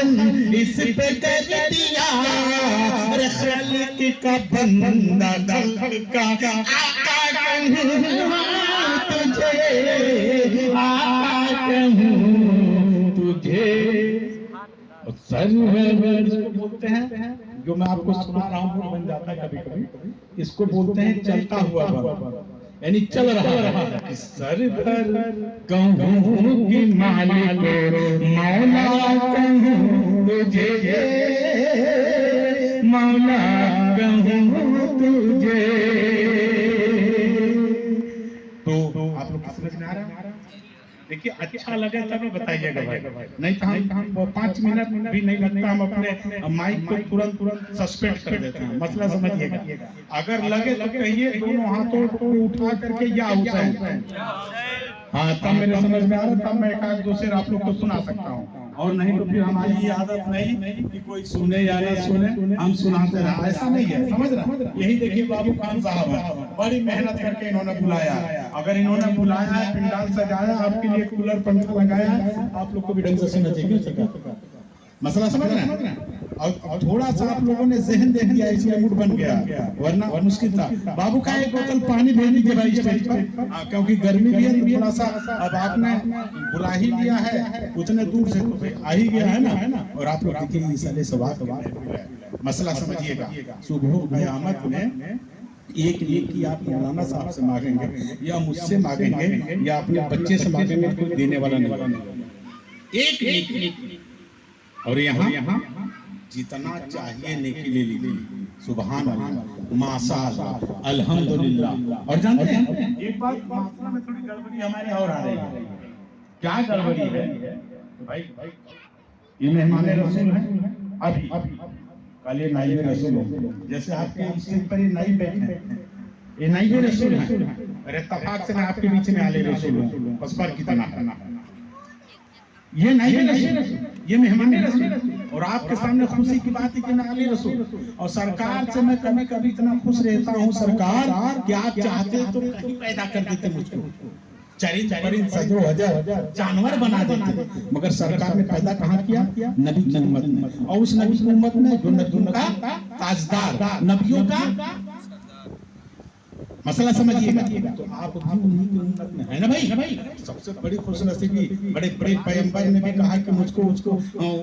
रहम इस पे कर दिया, अरे खल्क का बंदा खल्क का आका कहूँ तुझे, आका कहूँ तुझे। सरवर इसको बोलते हैं, जो मैं आपको सुना रहा हूँ बन जाता है कभी कभी, इसको बोलते हैं चलता हुआ वर, यानी चल रहा है। सरवर कहूँ कि मालिक मौला कहूँ तुझे, मौला कहूँ तुझे। तो आप लोग समझ में आ रहा है? देखिए अच्छा लगे तब बताइएगा भाई, नहीं तो हम 5 मिनट भी नहीं लगता, हम अपने माइक को तुरंत सस्पेंड कर देते हैं। मसला समझिएगा, अगर लगे तो कहिए दोनों हाथों को उठा करके या हुसैन, हाँ तब मेरे समझ में आ रहा, तब मैं एक आध दो शेर आप लोग को सुना सकता हूँ। और नहीं तो फिर हमारी ये आदत नहीं कि कोई सुने या ना सुने, हम सुनाते रहा, ऐसा नहीं है, समझ रहा। यही देखिए बाबू खान साहब है, बड़ी मेहनत करके इन्होंने बुलाया। अगर इन्होंने बुलाया है, पंडाल सजाया, आपके लिए कूलर पंखा लगाया है, आप लोग को भी ढंग से सुनना चाहिए। मसला समझ रहे हैं? और थोड़ा सा आप लोगों ने जहन दे दिया, इसलिए मूड बन गया, वरना मुश्किल था। बाबू का एक बोतल पानी भेज दीजिए भाई स्टेज पर, क्योंकि गर्मी भी है थोड़ा सा। अब आपने बुला ही लिया है उतने दूर से, तो आ ही गया है ना। और आप लोग देखिए साले सवाल, मसला समझिएगा। सुबह कयामत में एक नेकी आप मौलाना साहब से मांगेंगे या मुझसे मांगेंगे या अपने बच्चे से मांगेंगे, कोई देने वाला नहीं। एक नेकी, और यहाँ जितना चाहिए नेकी ले लीजिए। सुभान अल्लाह, माशाअल्लाह, अल्हम्दुलिल्लाह। और जानते हैं एक बात, मामला में थोड़ी गड़बड़ी हमारे और आ रही है। क्या गड़बड़ी है भाई? ये मेहमान रसूल हैं, अभी कल ये नाइब रसूल है, जैसे आपके स्टेज पर ये नाइब बैठे हैं, ये नाइब रसूल हैं। अरे तफाक से मैं आपके बीच में आले रसूल हूँ, बस पर कितना ये नाइब रसूल, ये मेहमान रसूल। और आपके सामने खुशी की बात है कि मैं आले रसूल, और सरकार से मैं कभी कभी इतना खुश रहता हूँ, सरकार कि आप चाहते तो कहीं पैदा कर देते मुझको, चरिंद सजो हजार जानवर बना देते, मगर सरकार ने पैदा कहाँ किया? नबी की उम्मत में। और उस नबी की उम्मत में जो नबियों का ताजदार, नबियों का मसला समझिएगा। तो आप भी उन्हीं की उम्मत में है ना भाई। सबसे बड़ी खुशनसीबी, बड़े बड़े पैगंबर ने भी कहा कि मुझको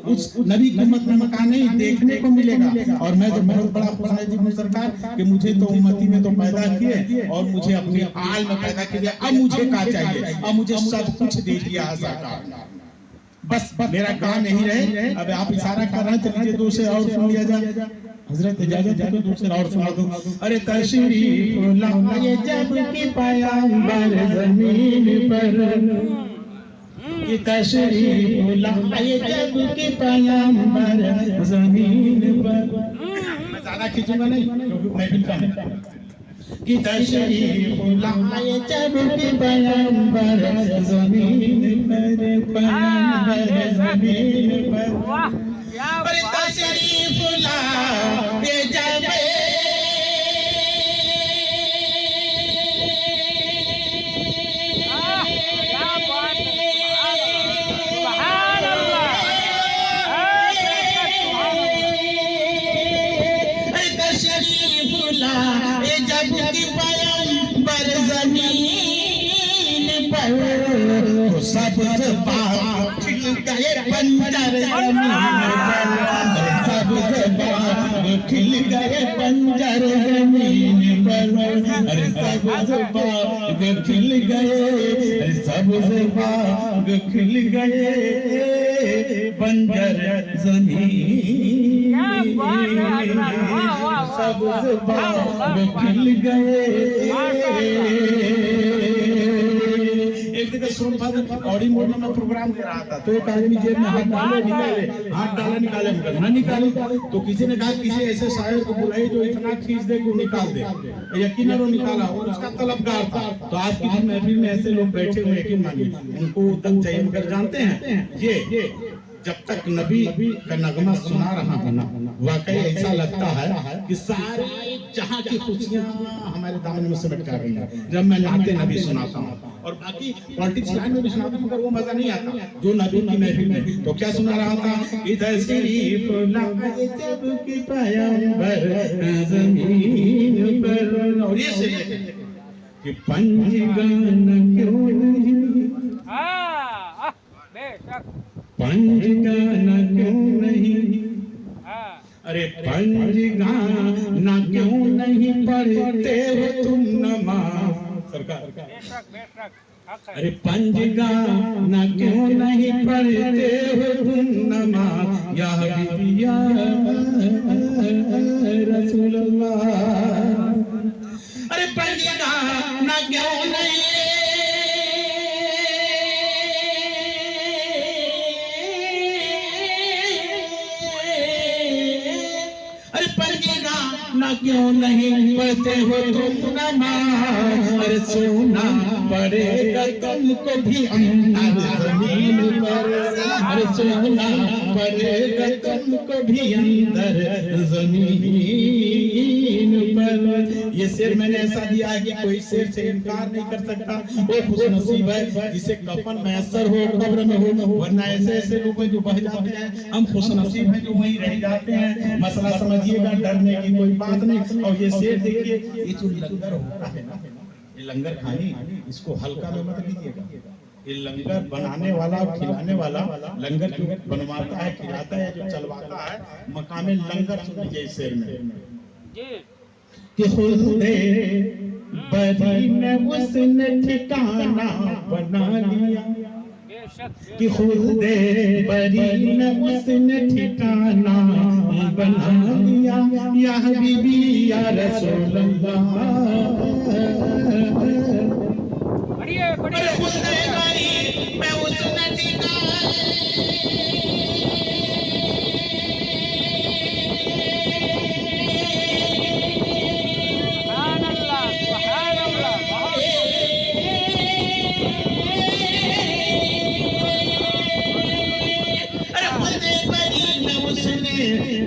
उस नबी की उम्मत में मकान नहीं देखने को मिलेगा। और मैं तो बहुत बड़ा खुशनसीब हूँ सरकार कि मुझे तो उम्मती में तो पैदा किए और मुझे अपनी आल में पैदा किया। अब मुझे क्या चाहिए? अब मुझे सब कुछ दे दिया है सरकार, बस मेरा काम यही रहे। अब आप इशारा कर रहे हैं, चलिए दो से और सुन लिया जाए। हजरत इजाजत है तो दूसरा और सुना दो। अरे तशरीफ लाए जब की पैगंबर जमीन पर, कि तशरीफ लाए जब की पैगंबर जमीन पर। मैं ज्यादा खींचूंगा नहीं क्योंकि महफिल कम है। कि तशरीफ लाए जब की पैगंबर जमीन पर, पैगंबर जमीन पर। अरे तशरीफ लाए जब की पैगंबर जमीन पर, तो सबसे बाग खिल गए बंजर जमीन पर, सबसे बाग खिल गए बंजर जमीन पर। अरे सबसे बाग खिल गए, सबसे बाग खिल गए बंजर जमीन, सबसे बाग खिल गए। एक जगह सोनभद्र ऑडी मोड में मैं प्रोग्राम दे रहा था, तो एक आदमी जेब में हाथ डाले निकाले, हाथ डाला निकाले, मगर न निकाले। तो किसी ने कहा किसी ऐसे शायर को बुलाइए जो इतना खींच दे कि निकाल दे। यकीनन वो निकाला, और उसका तलबगार था। तो आज की महफिल में ऐसे लोग बैठे हुए, यकीन मानिए उनको दम चाहिए। मगर जानते हैं ये जब तक नबी का नगमा सुना रहा हूं ना, वाकई ऐसा लगता है कि सारी जहां की खुशियां हमारे दामन में सिमट कर गई हैं जब मैं नाते नबी सुनाता हूं। और बाकी पॉलिटिक्स लाइन में भी सुनाता हूं, मगर वो मजा नहीं आता जो नबी की महफिल में। तो क्या सुना रहा था, इधर शरीफ लाए जब की पैगंबर जमीन पर, और ये से कि पंचगान क्यों नहीं, पंचगाना क्यों नहीं, अरे पंचगाना क्यों नहीं पढ़ते हो तुम नमाज सरकार, अरे पंचगाना क्यों नहीं पढ़ते हो तुम नमाज या हबीबी या रसूल अल्लाह, अरे पंचगाना क्यों नहीं, ना क्यों नहीं पढ़ते हो तुम नमाज, अरे सोना पड़ेगा तुमको भी अंदर जमीन पर, अरे सोना पड़ेगा तुमको भी अंदर जमीन पर। ये शेर मैंने ऐसा दिया है कि कोई शेर से इनकार नहीं कर सकता। वो खुशनसीब है जिसे कफन मैसर हो, कब्र में हो, वरना ऐसे ऐसे लोग जो बह जाते हैं। हम खुशनसीब हैं जो वहीं रह जाते हैं। मसला समझिएगा, डरने की कोई बात नहीं। और ये शेर देखिए, ये जो लंगर होता है ना, ये लंगर खानी, इसको हल्का में मत लीजिएगा। ये लंगर बनाने वाला और खिलाने वाला, लंगर जो बनवाता है, खिलाता है, जो चलवाता है, मकामे लंगर सुन लीजिए इस शेर में कि खुदे बरी में उसने ठिकाना बना लिया, कि खुदे बरी में उसने ठिकाना बना लिया, या हबीबी या रसूल अल्लाह, अरे खुदे बरी में उसने ठिकाना,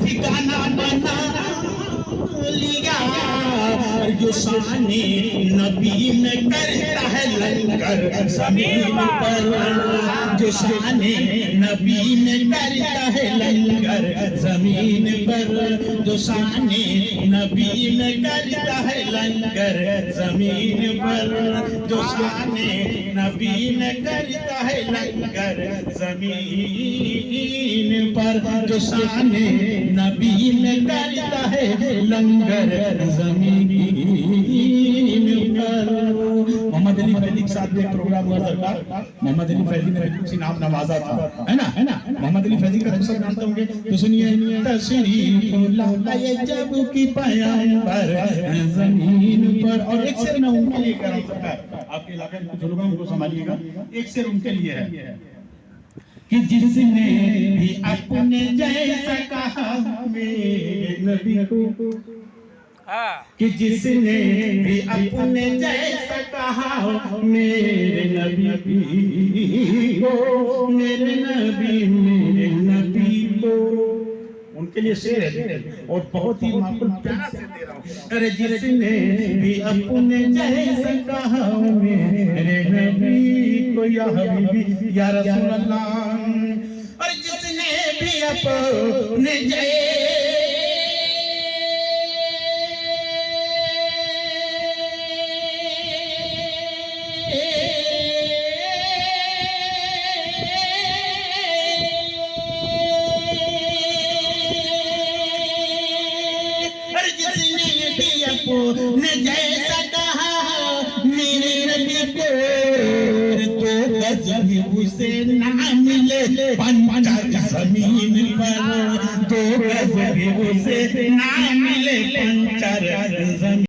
ठिकाना बना लिया, जो शाने नबी में करता है लंगर जमीन पर, जो शाने नबी में करता है लंगर जमीन पर, जो शाने नबी में करता है लंगर जमीन पर, जो शाने नबी में करता है लंगर जमीन पर, जो शाने नबी में करता है लंगर जमीन पर। मोहम्मद अली फैजी के साथ में प्रोग्राम हुआ सरकार। मोहम्मद अली फैजी ने कुछ नाम नवाजा था, है ना। मोहम्मद अली फैजी का सब जानते होंगे, तो सुनिए, तशरीफ लाए जब की पैगंबर जमीन पर। और एक शेर मैं उनके लिए कह रहा हूं सरकार, आपके इलाके में कुछ लोग हैं उनको संभालिएगा। एक शेर उनके लिए है कि जिसने भी अपने जैसा कहा मेरे नबी को, कि जिसने भी अपने जैसा कहा मेरे नबी को, मेरे नबी को, उनके लिए शेर है और बहुत ही माकूल प्यारा से दे रहा हूँ। अरे जिसने भी अपने जैसा कहा मेरे नबी को, या हबीबी या रसूल अल्लाह, और जिसने भी अपने ने जैसा कहा मेरे नबी को, तो गजब उसे ना मिले पंचर जमीन पर, तो गजब उसे ना मिले पंचर जमीन।